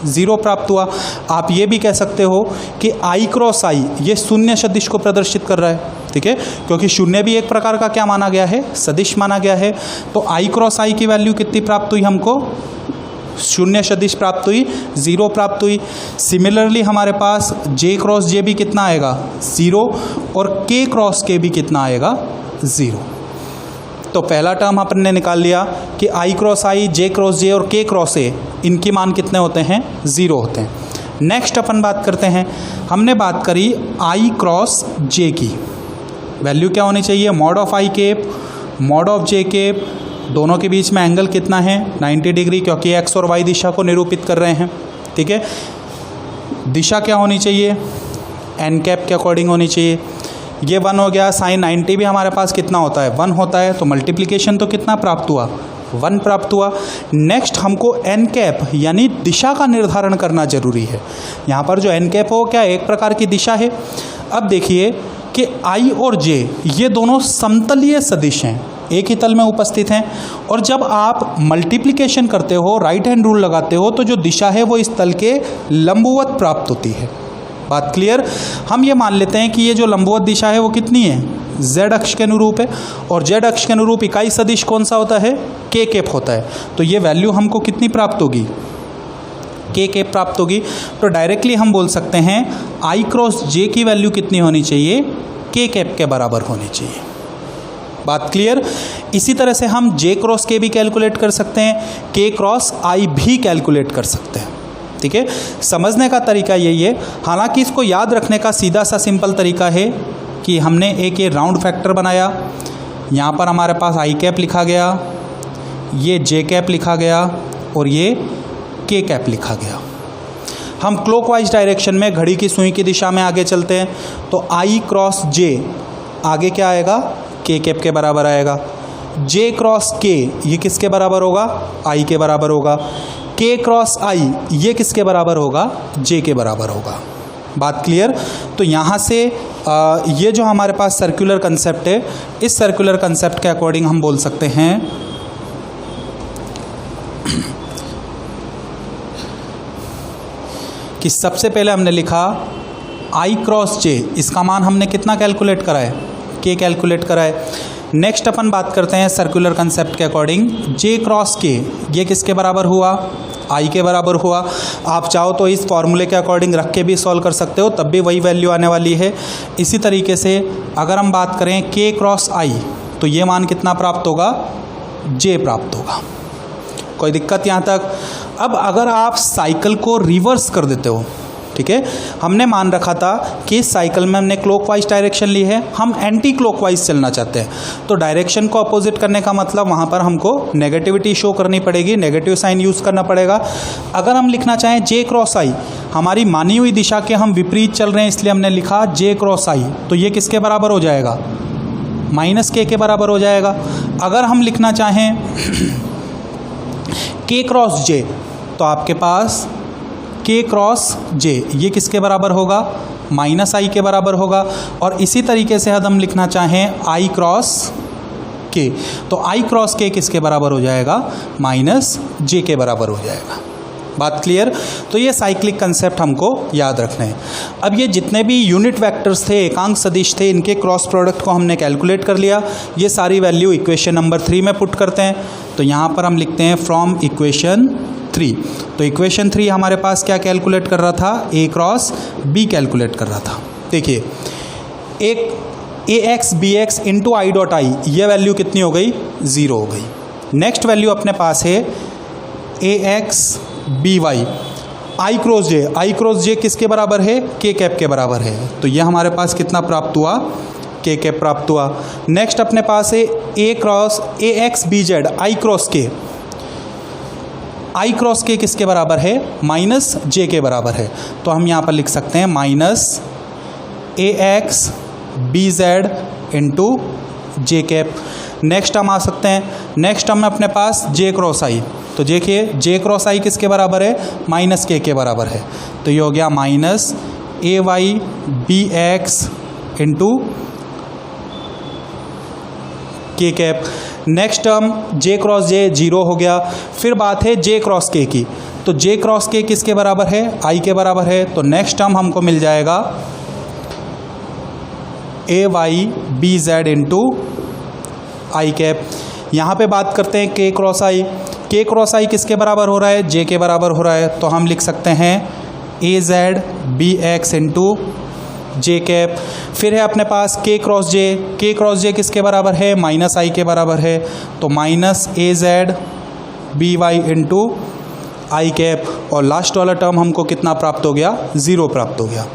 0 प्राप्त हुआ। आप ये भी कह सकते हो कि आई क्रॉस आई ये शून्य सदिश को प्रदर्शित कर रहा है, ठीक है, क्योंकि शून्य भी एक प्रकार का क्या माना गया है सदिश माना गया है। तो आई क्रॉस आई की वैल्यू कितनी प्राप्त हुई हमको शून्य सदिश प्राप्त हुई 0 प्राप्त हुई। सिमिलरली हमारे पास जे क्रॉस जे भी कितना आएगा 0 और के क्रॉस के भी कितना आएगा 0। तो पहला टर्म अपन ने निकाल लिया कि आई क्रॉस आई, जे क्रॉस जे और के क्रॉस ए इनके मान कितने होते हैं 0 होते हैं। नेक्स्ट अपन बात करते हैं, हमने बात करी आई क्रॉस जे की वैल्यू क्या होनी चाहिए mod of I cap mod of j cap, दोनों के बीच में एंगल कितना है 90 डिग्री, क्योंकि एक्स और वाई दिशा को निरूपित कर रहे हैं, ठीक है। दिशा क्या होनी चाहिए एन कैप के अकॉर्डिंग होनी चाहिए। ये 1 हो गया, साइन 90 भी हमारे पास कितना होता है 1 होता है, तो मल्टीप्लिकेशन तो कितना प्राप्त हुआ 1 प्राप्त हुआ। नेक्स्ट हमको एन कैप यानी दिशा का निर्धारण करना जरूरी है। यहाँ पर जो एन कैप हो क्या एक प्रकार की दिशा है। अब देखिए कि आई और जे ये दोनों समतलीय सदिश हैं, एक ही तल में उपस्थित हैं, और जब आप मल्टीप्लिकेशन करते हो राइट हैंड रूल लगाते हो तो जो दिशा है वो इस तल के लंबवत प्राप्त होती है। बात क्लियर। हम ये मान लेते हैं कि ये जो लंबवत दिशा है वो कितनी है z अक्ष के अनुरूप है, और z अक्ष के अनुरूप इकाई सदिश कौन सा होता है k कैप होता है। तो ये वैल्यू हमको कितनी प्राप्त होगी k कैप प्राप्त होगी। तो डायरेक्टली हम बोल सकते हैं आई क्रॉस जे की वैल्यू कितनी होनी चाहिए k कैप के बराबर होनी चाहिए। बात क्लियर। इसी तरह से हम जे क्रॉस के भी कैलकुलेट कर सकते हैं, के क्रॉस आई भी कैलकुलेट कर सकते हैं, ठीक है। समझने का तरीका यही है। हालांकि इसको याद रखने का सीधा सा सिंपल तरीका है कि हमने एक ये राउंड फैक्टर बनाया, यहाँ पर हमारे पास आई कैप लिखा गया, ये जे कैप लिखा गया और ये के कैप लिखा गया। हम क्लॉकवाइज डायरेक्शन में घड़ी की सुई की दिशा में आगे चलते हैं, तो आई क्रॉस जे आगे क्या आएगा के कैप के बराबर आएगा। जे क्रॉस के ये किसके बराबर होगा आई के बराबर होगा। के क्रॉस आई ये किसके बराबर होगा जे के बराबर होगा। बात क्लियर। तो यहाँ से ये जो हमारे पास सर्कुलर कंसेप्ट है, इस सर्कुलर कंसेप्ट के अकॉर्डिंग हम बोल सकते हैं कि सबसे पहले हमने लिखा आई क्रॉस जे, इसका मान हमने कितना कैलकुलेट करा है के कैलकुलेट करा है। नेक्स्ट अपन बात करते हैं सर्कुलर कंसेप्ट के अकॉर्डिंग जे क्रॉस के ये किसके बराबर हुआ आई के बराबर हुआ। आप चाहो तो इस फॉर्मूले के अकॉर्डिंग रख के भी सॉल्व कर सकते हो, तब भी वही वैल्यू आने वाली है। इसी तरीके से अगर हम बात करें के क्रॉस आई तो ये मान कितना प्राप्त होगा जे प्राप्त होगा। कोई दिक्कत यहाँ तक। अब अगर आप साइकिल को रिवर्स कर देते हो, ठीक है, हमने मान रखा था कि इस साइकिल में हमने क्लॉकवाइज डायरेक्शन ली है, हम एंटी क्लॉकवाइज चलना चाहते हैं, तो डायरेक्शन को अपोजिट करने का मतलब वहाँ पर हमको नेगेटिविटी शो करनी पड़ेगी, नेगेटिव साइन यूज़ करना पड़ेगा। अगर हम लिखना चाहें जे क्रॉस आई, हमारी मानी हुई दिशा के हम विपरीत चल रहे हैं इसलिए हमने लिखा जे क्रॉस आई, तो ये किसके बराबर हो जाएगा माइनस के बराबर हो जाएगा। अगर हम लिखना चाहें के क्रॉस जे तो आपके पास के क्रॉस जे ये किसके बराबर होगा माइनस आई के बराबर होगा। और इसी तरीके से यदि हम लिखना चाहें आई क्रॉस के तो आई क्रॉस के किसके बराबर हो जाएगा माइनस जे के बराबर हो जाएगा। बात क्लियर। तो ये साइक्लिक कंसेप्ट हमको याद रखना है। अब ये जितने भी यूनिट वेक्टर्स थे एकांक सदिश थे इनके क्रॉस प्रोडक्ट को हमने कैलकुलेट कर लिया। ये सारी वैल्यू इक्वेशन नंबर 3 में पुट करते हैं, तो यहाँ पर हम लिखते हैं फ्रॉम इक्वेशन 3। तो इक्वेशन 3 हमारे पास क्या कैलकुलेट कर रहा था ए क्रॉस बी कैलकुलेट कर रहा था। देखिए एक A X B X into I dot I ये वैल्यू कितनी हो गई 0 हो गई। नेक्स्ट वैल्यू अपने पास है A X B Y I cross जे किसके बराबर है के कैप के बराबर है, तो ये हमारे पास कितना प्राप्त हुआ के कैप प्राप्त हुआ। नेक्स्ट अपने पास है A cross A X B Z I cross K, I cross के किसके बराबर है, माइनस जे के बराबर है। तो हम यहाँ पर लिख सकते हैं माइनस ए एक्स बी जेड इंटू जे कैप। नेक्स्ट हम आ सकते हैं, नेक्स्ट टर्म में अपने पास जे क्रॉस आई, तो देखिए जे क्रॉस आई किसके बराबर है, माइनस के बराबर है। तो ये हो गया minus A Y B X into के कैप। नेक्स्ट टर्म जे क्रॉस जे जीरो हो गया। फिर बात है जे क्रॉस के की, तो जे क्रॉस के किसके बराबर है, आई के बराबर है। तो नेक्स्ट टर्म हमको मिल जाएगा ए वाई बी जेड इंटू आई कैप। यहाँ पे बात करते हैं के क्रॉस आई, के क्रॉस आई किसके बराबर हो रहा है, जे के बराबर हो रहा है। तो हम लिख सकते हैं ए जेड बी एक्स इंटू जे कैप। फिर है अपने पास के क्रॉस जे किसके बराबर है, माइनस आई के बराबर है। तो minus A Z B Y into I cap. और लास्ट वाला टर्म हमको कितना प्राप्त हो गया, ज़ीरो प्राप्त हो गया।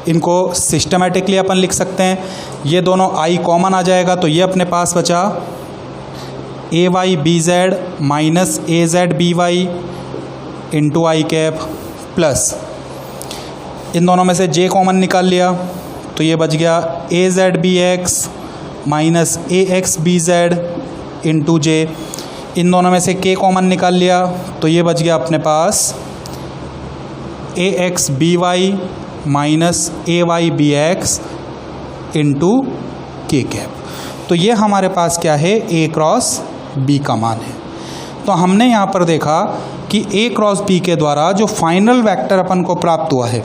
इनको सिस्टमेटिकली अपन लिख सकते हैं, ये दोनों आई कॉमन आ जाएगा। तो ये अपने पास बचा ए Y B Z minus A Z B Y into I cap plus इन दोनों में से जे कॉमन निकाल लिया, तो ये बच गया ए जेड बी एक्स माइनस ए एक्स बी जेड इंटू जे। इन दोनों में से के कॉमन निकाल लिया, तो ये बच गया अपने पास ए X B Y minus A Y B X into के कैप। तो ये हमारे पास क्या है, ए क्रॉस बी का मान है। तो हमने यहाँ पर देखा कि ए क्रॉस बी के द्वारा जो फाइनल वेक्टर अपन को प्राप्त हुआ है,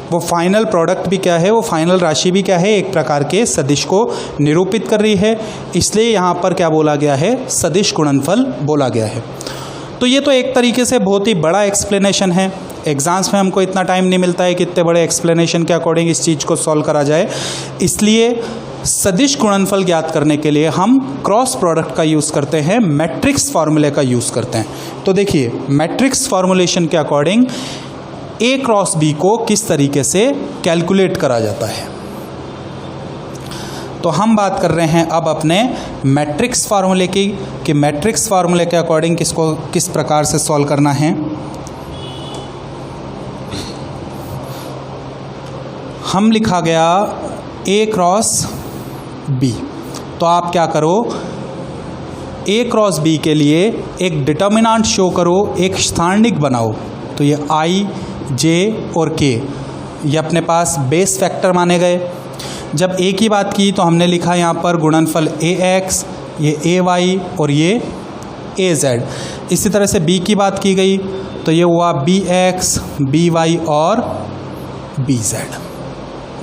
वो फाइनल प्रोडक्ट भी क्या है, वो फाइनल राशि भी क्या है, एक प्रकार के सदिश को निरूपित कर रही है। इसलिए यहाँ पर क्या बोला गया है, सदिश गुणनफल बोला गया है। तो ये तो एक तरीके से बहुत ही बड़ा एक्सप्लेनेशन है। एग्ज़ाम्स में हमको इतना टाइम नहीं मिलता है कि इतने बड़े एक्सप्लेनेशन के अकॉर्डिंग इस चीज़ को सॉल्व करा जाए। इसलिए सदिश गुणनफल ज्ञात करने के लिए हम क्रॉस प्रोडक्ट का यूज़ करते हैं, मैट्रिक्स फार्मूले का यूज़ करते हैं। तो देखिए मैट्रिक्स फार्मूलेशन के अकॉर्डिंग ए क्रॉस बी को किस तरीके से कैलकुलेट करा जाता है। तो हम बात कर रहे हैं अब अपने मैट्रिक्स फार्मूले की, कि मैट्रिक्स फार्मूले के अकॉर्डिंग किसको किस प्रकार से सॉल्व करना है। हम लिखा गया ए क्रॉस बी, तो आप क्या करो, ए क्रॉस बी के लिए एक डिटर्मिनेंट शो करो, एक स्थानिक बनाओ। तो ये आई जे और के ये अपने पास बेस फैक्टर माने गए। जब ए की बात की तो हमने लिखा यहाँ पर गुणनफल ए एक्स, ये ए वाई और ये ए जेड। इसी तरह से बी की बात की गई तो ये हुआ बी एक्स बी वाई और बी जेड।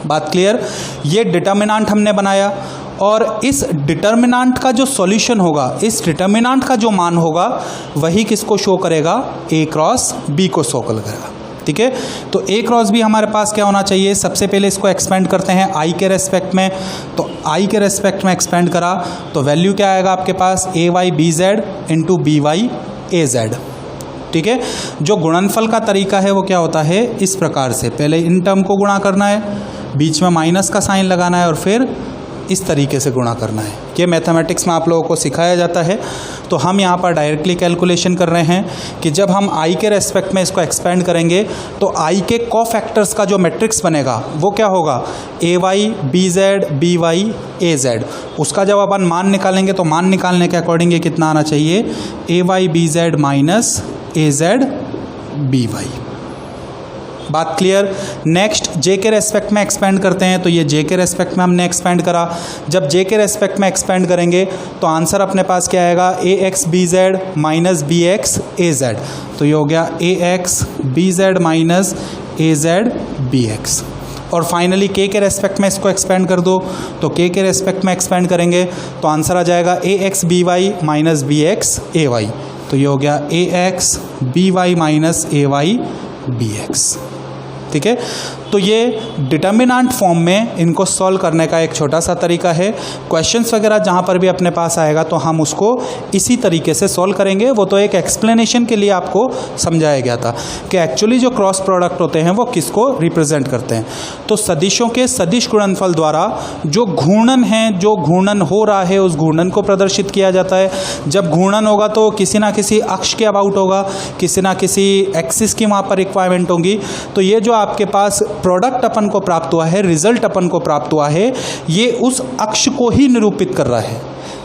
बात क्लियर। ये डिटर्मिनेंट हमने बनाया और इस डिटर्मिनेंट का जो सॉल्यूशन होगा, इस डिटर्मिनेंट का जो मान होगा वही किसको शो करेगा, ए क्रॉस बी को शो करेगा। ठीक है, तो ए क्रॉस बी हमारे पास क्या होना चाहिए, सबसे पहले इसको एक्सपेंड करते हैं आई के रेस्पेक्ट में। तो आई के रेस्पेक्ट में एक्सपेंड करा तो वैल्यू क्या आएगा आपके पास, A Y B Z into B Y A Z. ठीक है, जो गुणनफल का तरीका है वो क्या होता है, इस प्रकार से पहले इन टर्म को गुणा करना है, बीच में माइनस का साइन लगाना है और फिर इस तरीके से गुणा करना है। ये मैथमेटिक्स में आप लोगों को सिखाया जाता है। तो हम यहाँ पर डायरेक्टली कैलकुलेशन कर रहे हैं कि जब हम आई के रेस्पेक्ट में इसको एक्सपेंड करेंगे तो आई के कोफैक्टर्स का जो मैट्रिक्स बनेगा वो क्या होगा, A Y B Z B Y A Z. उसका जब अपन मान निकालेंगे तो मान निकालने के अकॉर्डिंग ये कितना आना चाहिए, ए Y B Z minus A Z B Y. बात क्लियर। नेक्स्ट जे के रेस्पेक्ट में एक्सपेंड करते हैं, तो ये जे के रेस्पेक्ट में हमने एक्सपेंड करा। जब जे के रेस्पेक्ट में एक्सपेंड करेंगे तो आंसर अपने पास क्या आएगा, A X B Z minus B X A Z. तो ये हो गया A X B Z minus A Z B X. और फाइनली के रेस्पेक्ट में इसको एक्सपेंड कर दो, तो के रेस्पेक्ट में एक्सपेंड करेंगे तो आंसर आ जाएगा A X B Y minus B X A Y. तो ये हो गया A X B Y minus A Y B X. ठीक है, तो ये डिटर्मिनेंट फॉर्म में इनको सॉल्व करने का एक छोटा सा तरीका है। क्वेश्चंस वगैरह जहाँ पर भी अपने पास आएगा तो हम उसको इसी तरीके से सॉल्व करेंगे। वो तो एक एक्सप्लेनेशन के लिए आपको समझाया गया था कि एक्चुअली जो क्रॉस प्रोडक्ट होते हैं वो किसको रिप्रेजेंट करते हैं। तो सदिशों के सदिश गुणनफल द्वारा जो घूर्णन है, जो घूर्णन हो रहा है, उस घूर्णन को प्रदर्शित किया जाता है। जब घूर्णन होगा तो किसी ना किसी अक्ष के अबाउट होगा, किसी ना किसी एक्सिस की वहाँ पर रिक्वायरमेंट होगी। तो ये जो आपके पास प्रोडक्ट अपन को प्राप्त हुआ है, रिजल्ट अपन को प्राप्त हुआ है, ये उस अक्ष को ही निरूपित कर रहा है।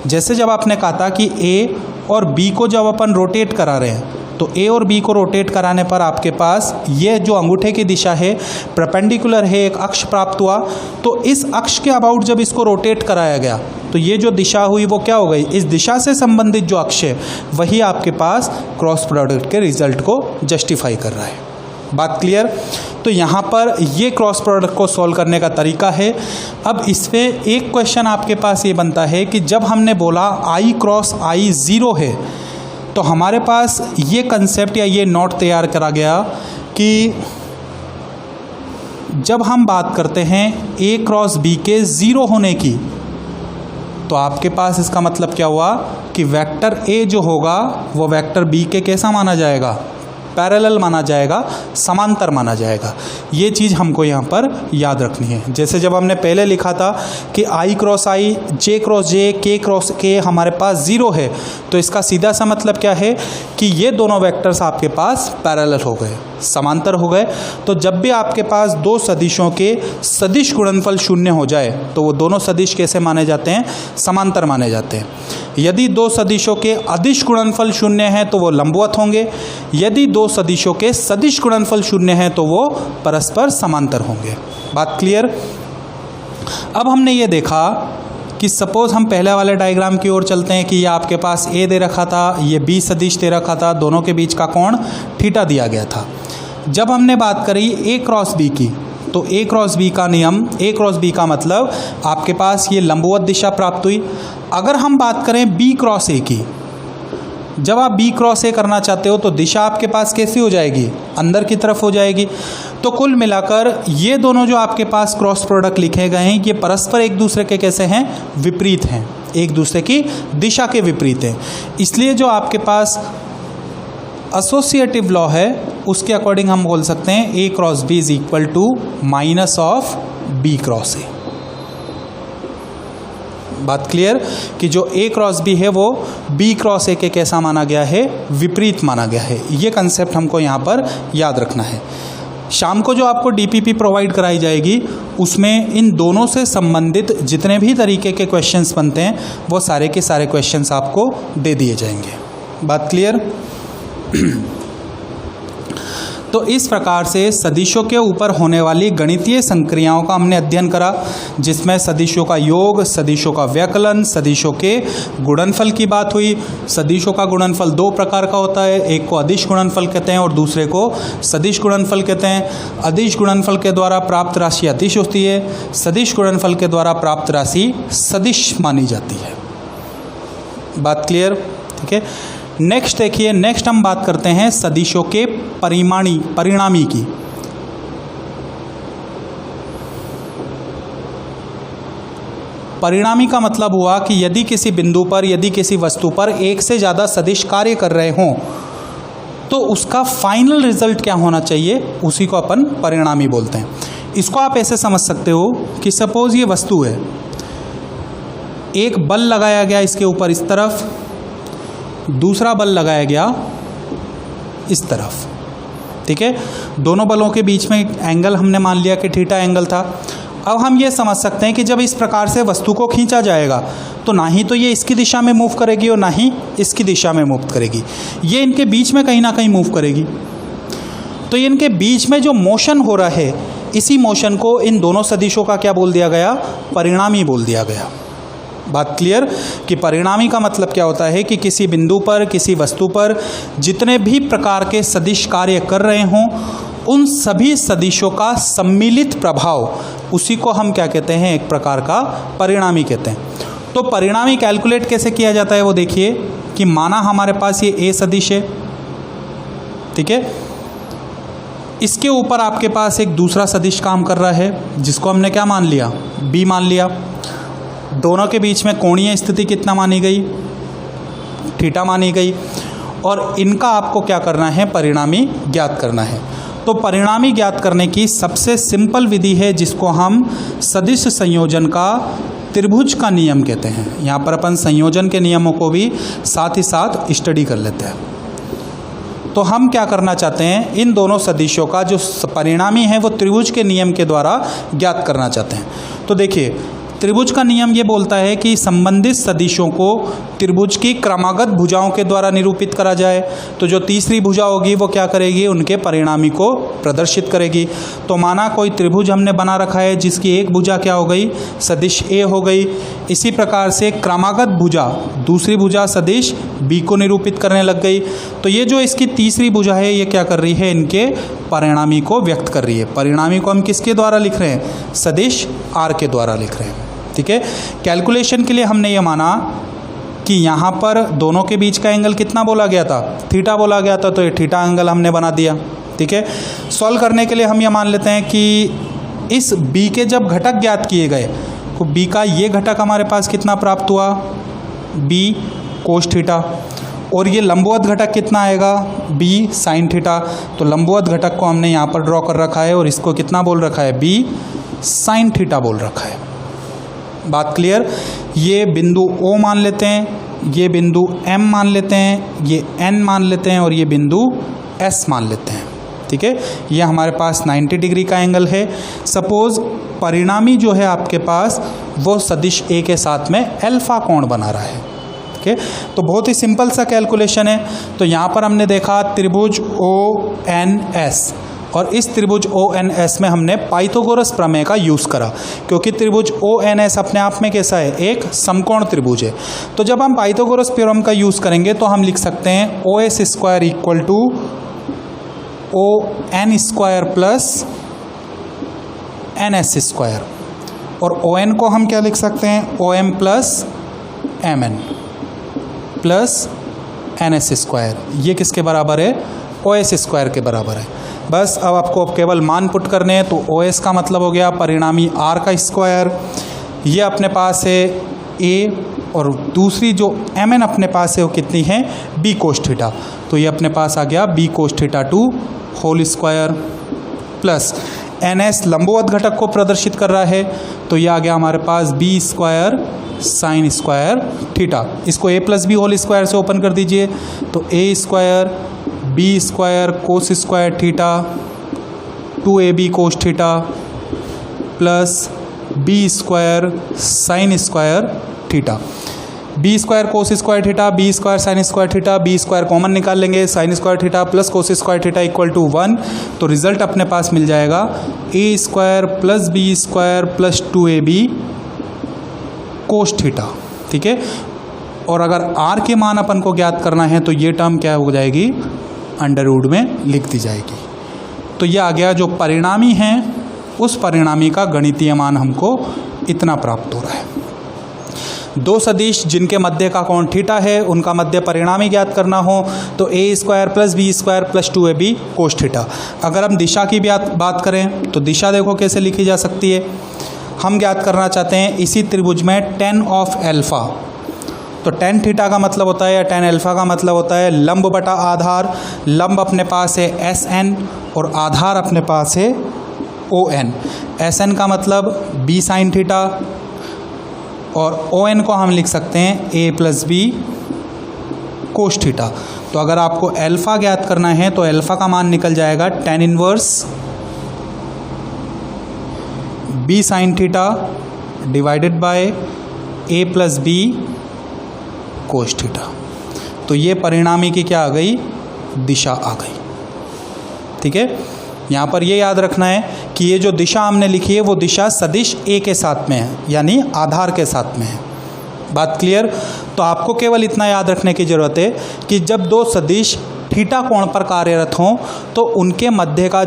जैसे जब आपने कहा था कि ए और बी को जब अपन रोटेट करा रहे हैं तो ए और बी को रोटेट कराने पर आपके पास ये जो अंगूठे की दिशा है परपेंडिकुलर है, एक अक्ष प्राप्त हुआ। तो इस अक्ष के अबाउट जब इसको रोटेट कराया गया तो ये जो दिशा हुई वो क्या हो गई, इस दिशा से संबंधित जो अक्ष है वही आपके पास क्रॉस प्रोडक्ट के रिजल्ट को जस्टिफाई कर रहा है। बात क्लियर। तो यहाँ पर ये क्रॉस प्रोडक्ट को सॉल्व करने का तरीका है। अब इसमें एक क्वेश्चन आपके पास ये बनता है कि जब हमने बोला आई क्रॉस आई ज़ीरो है तो हमारे पास ये कंसेप्ट या ये नोट तैयार करा गया कि जब हम बात करते हैं ए क्रॉस बी के ज़ीरो होने की तो आपके पास इसका मतलब क्या हुआ कि वेक्टर ए जो होगा वो वेक्टर बी के कैसा माना जाएगा, पैरेलल माना जाएगा, समांतर माना जाएगा। ये चीज़ हमको यहाँ पर याद रखनी है। जैसे जब हमने पहले लिखा था कि आई क्रॉस आई, जे क्रॉस जे, के क्रॉस के हमारे पास ज़ीरो है, तो इसका सीधा सा मतलब क्या है कि ये दोनों वेक्टर्स आपके पास पैरेलल हो गए, समांतर हो गए। तो जब भी आपके पास दो सदिशों के सदिश गुणनफल शून्य हो जाए तो वो दोनों सदिश कैसे माने जाते हैं, समांतर माने जाते हैं। यदि दो सदिशों के अदिश गुणनफल शून्य है तो वो लंबवत होंगे, यदि दो सदिशों के सदिश गुणनफल शून्य है तो वो परस्पर समांतर होंगे। बात क्लियर। अब हमने ये देखा कि सपोज हम पहले वाले डायग्राम की ओर चलते हैं कि ये आपके पास ए दे रखा था, ये बी सदिश दे रखा था, दोनों के बीच का कोण थीटा दिया गया था। जब हमने बात करी ए क्रॉस बी की तो ए क्रॉस बी का नियम, ए क्रॉस बी का मतलब आपके पास ये लंबवत दिशा प्राप्त हुई। अगर हम बात करें बी क्रॉस ए की, जब आप बी क्रॉस ए करना चाहते हो तो दिशा आपके पास कैसी हो जाएगी, अंदर की तरफ हो जाएगी। तो कुल मिलाकर ये दोनों जो आपके पास क्रॉस प्रोडक्ट लिखे गए हैं ये परस्पर एक दूसरे के कैसे हैं, विपरीत हैं, एक दूसरे की दिशा के विपरीत हैं। इसलिए जो आपके पास एसोसिएटिव लॉ है उसके अकॉर्डिंग हम बोल सकते हैं A cross B is equal to minus of B cross A. बात क्लियर कि जो ए क्रॉस बी है वो बी क्रॉस ए के कैसा माना गया है, विपरीत माना गया है। ये कंसेप्ट हमको यहाँ पर याद रखना है। शाम को जो आपको डीपीपी प्रोवाइड कराई जाएगी उसमें इन दोनों से संबंधित जितने भी तरीके के क्वेश्चंस बनते हैं वो सारे के सारे क्वेश्चंस आपको दे दिए जाएंगे। बात क्लियर। तो इस प्रकार से सदिशों के ऊपर होने वाली गणितीय संक्रियाओं का हमने अध्ययन करा, जिसमें सदिशों का योग, सदिशों का व्यकलन, सदिशों के गुणनफल की बात हुई। सदिशों का गुणनफल दो प्रकार का होता है, एक को अदिश गुणनफल कहते हैं और दूसरे को सदिश गुणनफल कहते हैं। अदिश गुणनफल के द्वारा प्राप्त राशि अदिश होती है, सदिश गुणनफल के द्वारा प्राप्त राशि सदिश मानी जाती है। बात क्लियर, ठीक है। नेक्स्ट देखिए, नेक्स्ट हम बात करते हैं सदिशों के परिणामी की। परिणामी का मतलब हुआ कि यदि किसी बिंदु पर, यदि किसी वस्तु पर एक से ज़्यादा सदिश कार्य कर रहे हों तो उसका फाइनल रिजल्ट क्या होना चाहिए, उसी को अपन परिणामी बोलते हैं। इसको आप ऐसे समझ सकते हो कि सपोज ये वस्तु है, एक बल लगाया गया इसके ऊपर इस तरफ, दूसरा बल लगाया गया इस तरफ, ठीक है। दोनों बलों के बीच में एंगल हमने मान लिया कि थीटा एंगल था। अब हम ये समझ सकते हैं कि जब इस प्रकार से वस्तु को खींचा जाएगा तो ना ही तो ये इसकी दिशा में मूव करेगी और ना ही इसकी दिशा में मूव करेगी, ये इनके बीच में कहीं ना कहीं मूव करेगी। तो ये इनके बीच में जो मोशन हो रहा है, इसी मोशन को इन दोनों सदिशों का क्या बोल दिया गया, परिणामी बोल दिया गया। बात क्लियर कि परिणामी का मतलब क्या होता है कि किसी बिंदु पर, किसी वस्तु पर जितने भी प्रकार के सदिश कार्य कर रहे हों उन सभी सदिशों का सम्मिलित प्रभाव, उसी को हम क्या कहते हैं, एक प्रकार का परिणामी कहते हैं। तो परिणामी कैलकुलेट कैसे किया जाता है वो देखिए कि माना हमारे पास ये ए सदिश है, ठीक है। इसके ऊपर आपके पास एक दूसरा सदिश काम कर रहा है जिसको हमने क्या मान लिया, बी मान लिया। दोनों के बीच में कोणीय स्थिति कितना मानी गई, थीटा मानी गई। और इनका आपको क्या करना है, परिणामी ज्ञात करना है। तो परिणामी ज्ञात करने की सबसे सिंपल विधि है जिसको हम सदिश संयोजन का त्रिभुज का नियम कहते हैं। यहाँ पर अपन संयोजन के नियमों को भी साथ ही साथ स्टडी कर लेते हैं। तो हम क्या करना चाहते हैं, इन दोनों सदिशों का जो परिणामी है वो त्रिभुज के नियम के द्वारा ज्ञात करना चाहते हैं। तो देखिए, त्रिभुज का नियम ये बोलता है कि संबंधित सदिशों को त्रिभुज की क्रमागत भुजाओं के द्वारा निरूपित करा जाए। तो जो तीसरी भुजा होगी वो क्या करेगी, उनके परिणामी को प्रदर्शित करेगी। तो माना कोई त्रिभुज हमने बना रखा है जिसकी एक भुजा क्या हो गई, सदिश ए हो गई। इसी प्रकार से क्रमागत भुजा दूसरी भुजा सदिश बी को निरूपित करने लग गई। तो ये जो इसकी तीसरी भुजा है ये क्या कर रही है, इनके परिणामी को व्यक्त कर रही है। परिणामी को हम किसके द्वारा लिख रहे हैं, सदिश आर के द्वारा लिख रहे हैं। ठीक है, कैलकुलेशन के लिए हमने ये माना कि यहाँ पर दोनों के बीच का एंगल कितना बोला गया था, थीटा बोला गया था। तो ये थीटा एंगल हमने बना दिया। ठीक है, सॉल्व करने के लिए हम ये मान लेते हैं कि इस b के जब घटक ज्ञात किए गए तो b का ये घटक हमारे पास कितना प्राप्त हुआ, b कोस थीटा। और ये लंबवत घटक कितना आएगा, b साइन थीटा। तो लंबवत घटक को हमने यहाँ पर ड्रॉ कर रखा है और इसको कितना बोल रखा है, b साइन थीटा बोल रखा है। बात क्लियर। ये बिंदु O मान लेते हैं, ये बिंदु M मान लेते हैं, ये N मान लेते हैं और ये बिंदु S मान लेते हैं। ठीक है, ये हमारे पास 90 डिग्री का एंगल है। सपोज परिणामी जो है आपके पास वो सदिश A के साथ में अल्फा कोण बना रहा है। ठीक है, तो बहुत ही सिंपल सा कैलकुलेशन है। तो यहाँ पर हमने देखा त्रिभुज ONS और इस त्रिभुज ONS में हमने पाइथागोरस प्रमेय का यूज़ करा क्योंकि त्रिभुज ONS अपने आप में कैसा है, एक समकोण त्रिभुज है। तो जब हम पाइथागोरस थ्योरम का यूज़ करेंगे तो हम लिख सकते हैं OS square equal to ON square plus NS square. और ON को हम क्या लिख सकते हैं, OM plus MN plus NS square. ये किसके बराबर है, OS स्क्वायर के बराबर है। बस अब आपको केवल मान पुट करने हैं। तो OS का मतलब हो गया परिणामी R का स्क्वायर, ये अपने पास है A, और दूसरी जो MN अपने पास है वो कितनी है, B कोस थीटा। तो ये अपने पास आ गया B cos theta 2 whole square plus NS लंबवत घटक को प्रदर्शित कर रहा है। तो ये आ गया हमारे पास B square sine square theta. इसको A plus b whole square से ओपन कर दीजिए। तो A square B square cos square theta 2AB cos theta plus B square sine square theta. B square cos square theta, B square sine square theta, B square common निकाल लेंगे, sine square theta plus cos square theta equal to 1। तो result अपने पास मिल जाएगा A square plus B square plus 2AB cos theta. ठीक है, और अगर R के मान अपन को ज्ञात करना है तो ये टर्म क्या हो जाएगी, अंडर रूट में लिख दी जाएगी। तो ये आ गया जो परिणामी हैं उस परिणामी का गणितीय मान हमको इतना प्राप्त हो रहा है। दो सदिश जिनके मध्य का कोण थीटा है उनका मध्य परिणामी ज्ञात करना हो तो A square plus B square plus 2AB cos theta. अगर हम दिशा की बात करें तो दिशा देखो कैसे लिखी जा सकती है। हम ज्ञात करना चाहते हैं इसी त्रिभुज में tan ऑफ अल्फा। तो tan थीटा का मतलब होता है या tan अल्फा का मतलब होता है लंब बटा आधार। लंब अपने पास है SN और आधार अपने पास है ON। SN का मतलब B साइन थीटा और ON को हम लिख सकते हैं A plus B cos theta. तो अगर आपको अल्फा ज्ञात करना है तो अल्फा का मान निकल जाएगा tan inverse B sine theta divided by A plus B cos theta. तो ये परिणामी की क्या आ गई, दिशा आ गई। ठीक है, यहाँ पर ये याद रखना है कि ये जो दिशा हमने लिखी है वो दिशा सदिश A के साथ में है, यानी आधार के साथ में है। बात क्लियर। तो आपको केवल इतना याद रखने की ज़रूरत है कि जब दो सदिश थीटा कोण पर कार्यरत हों तो उनके मध्य का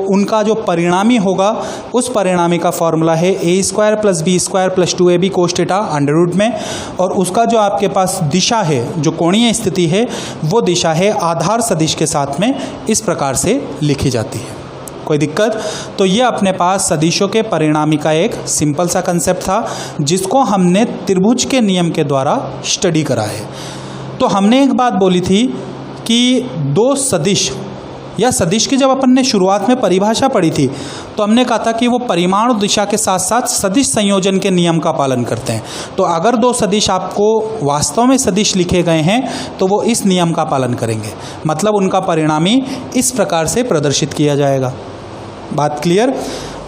उनका जो परिणामी होगा उस परिणामी का फॉर्मूला है A square plus B square plus 2AB cos theta under root में। और उसका जो आपके पास दिशा है, जो कोणीय स्थिति है, वो दिशा है आधार सदिश के साथ में इस प्रकार से लिखी जाती है। कोई दिक्कत? तो ये अपने पास सदिशों के परिणामी का एक सिंपल सा कंसेप्ट था जिसको हमने त्रिभुज के नियम के द्वारा स्टडी करा है। तो हमने एक बात बोली थी कि दो सदिश या सदिश की जब अपन ने शुरुआत में परिभाषा पढ़ी थी तो हमने कहा था कि वो परिमाण दिशा के साथ साथ सदिश संयोजन के नियम का पालन करते हैं। तो अगर दो सदिश आपको वास्तव में सदिश लिखे गए हैं तो वो इस नियम का पालन करेंगे, मतलब उनका परिणामी इस प्रकार से प्रदर्शित किया जाएगा। बात क्लियर?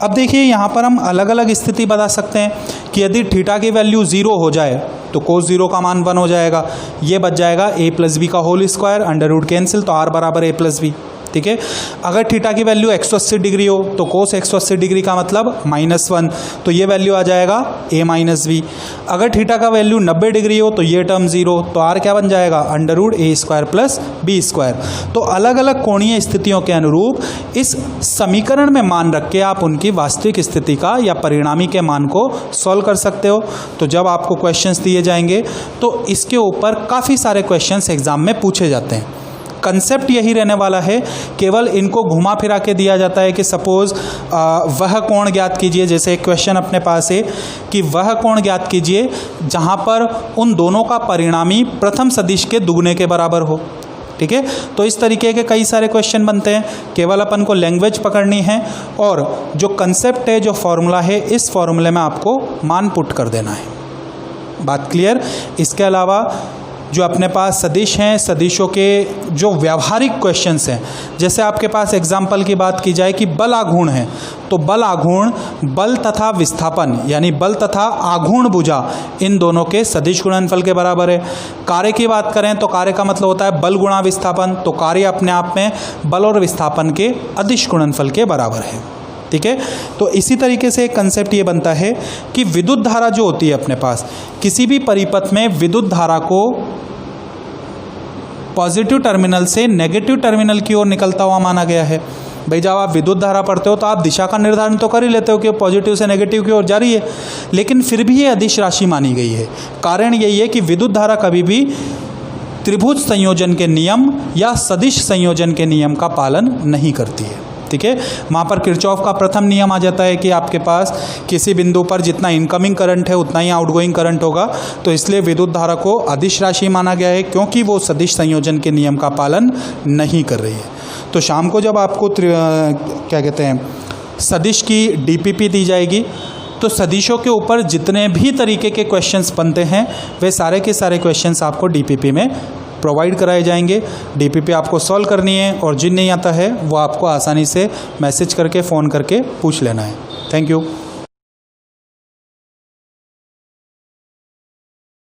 अब देखिए यहाँ पर हम अलग अलग स्थिति बता सकते हैं कि यदि थीटा की वैल्यू 0 हो जाए तो कोस 0 का मान 1 हो जाएगा। ये बच जाएगा a + b का whole square, under root cancel, तो r बराबर a + b। ठीक है। अगर थीटा की वैल्यू 180 डिग्री हो तो कोस 180 डिग्री का मतलब -1, तो ये वैल्यू आ जाएगा a - b। अगर थीटा का वैल्यू 90 डिग्री हो तो ये टर्म 0, तो r क्या बन जाएगा? Under root a² + b²। तो अलग अलग कोणीय स्थितियों के अनुरूप इस समीकरण में मान रख के आप उनकी वास्तविक स्थिति का या परिणामी के मान को सॉल्व कर सकते हो। तो जब आपको क्वेश्चंस दिए जाएंगे तो इसके ऊपर काफ़ी सारे क्वेश्चंस एग्जाम में पूछे जाते हैं। कंसेप्ट यही रहने वाला है, केवल इनको घुमा फिरा के दिया जाता है कि सपोज वह कोण ज्ञात कीजिए। जैसे एक क्वेश्चन अपने पास है कि वह कोण ज्ञात कीजिए जहां पर उन दोनों का परिणामी प्रथम सदिश के दुगने के बराबर हो। ठीक है, तो इस तरीके के कई सारे क्वेश्चन बनते हैं। केवल अपन को लैंग्वेज पकड़नी है और जो कंसेप्ट है, जो फॉर्मूला है, इस फॉर्मूले में आपको मान पुट कर देना है। बात क्लियर? इसके अलावा जो अपने पास सदिश हैं, सदिशों के जो व्यावहारिक क्वेश्चंस हैं, जैसे आपके पास एग्जाम्पल की बात की जाए कि बल आघूर्ण है, तो बल आघूर्ण बल तथा विस्थापन यानी बल तथा आघूर्ण भुजा इन दोनों के सदिश गुणनफल के बराबर है। कार्य की बात करें तो कार्य का मतलब होता है बल गुणा विस्थापन, तो कार्य अपने आप में बल और विस्थापन के अदिश गुणनफल के बराबर है। ठीक है, तो इसी तरीके से एक कंसेप्ट ये बनता है कि विद्युत धारा जो होती है अपने पास, किसी भी परिपथ में विद्युत धारा को पॉजिटिव टर्मिनल से नेगेटिव टर्मिनल की ओर निकलता हुआ माना गया है। भाई जब आप विद्युत धारा पढ़ते हो तो आप दिशा का निर्धारण तो कर ही लेते हो कि पॉजिटिव से नेगेटिव की ओर जा रही है, लेकिन फिर भी ये अदिश राशि मानी गई है। कारण यही है कि विद्युत धारा कभी भी त्रिभुज संयोजन के नियम या सदिश संयोजन के नियम का पालन नहीं करती है। ठीक है, वहाँ पर किरचॉफ का प्रथम नियम आ जाता है कि आपके पास किसी बिंदु पर जितना इनकमिंग करंट है उतना ही आउटगोइंग करंट होगा, तो इसलिए विद्युत धारा को अदिश राशि माना गया है क्योंकि वो सदिश संयोजन के नियम का पालन नहीं कर रही है। तो शाम को जब आपको क्या कहते हैं सदिश की डीपीपी दी जाएगी तो सदिशों के ऊपर जितने भी तरीके के क्वेश्चंस बनते हैं वे सारे के सारे क्वेश्चंस आपको डीपीपी में प्रोवाइड कराए जाएंगे। डीपीपी आपको सॉल्व करनी है और जिन नहीं आता है वो आपको आसानी से मैसेज करके फ़ोन करके पूछ लेना है। Thank you.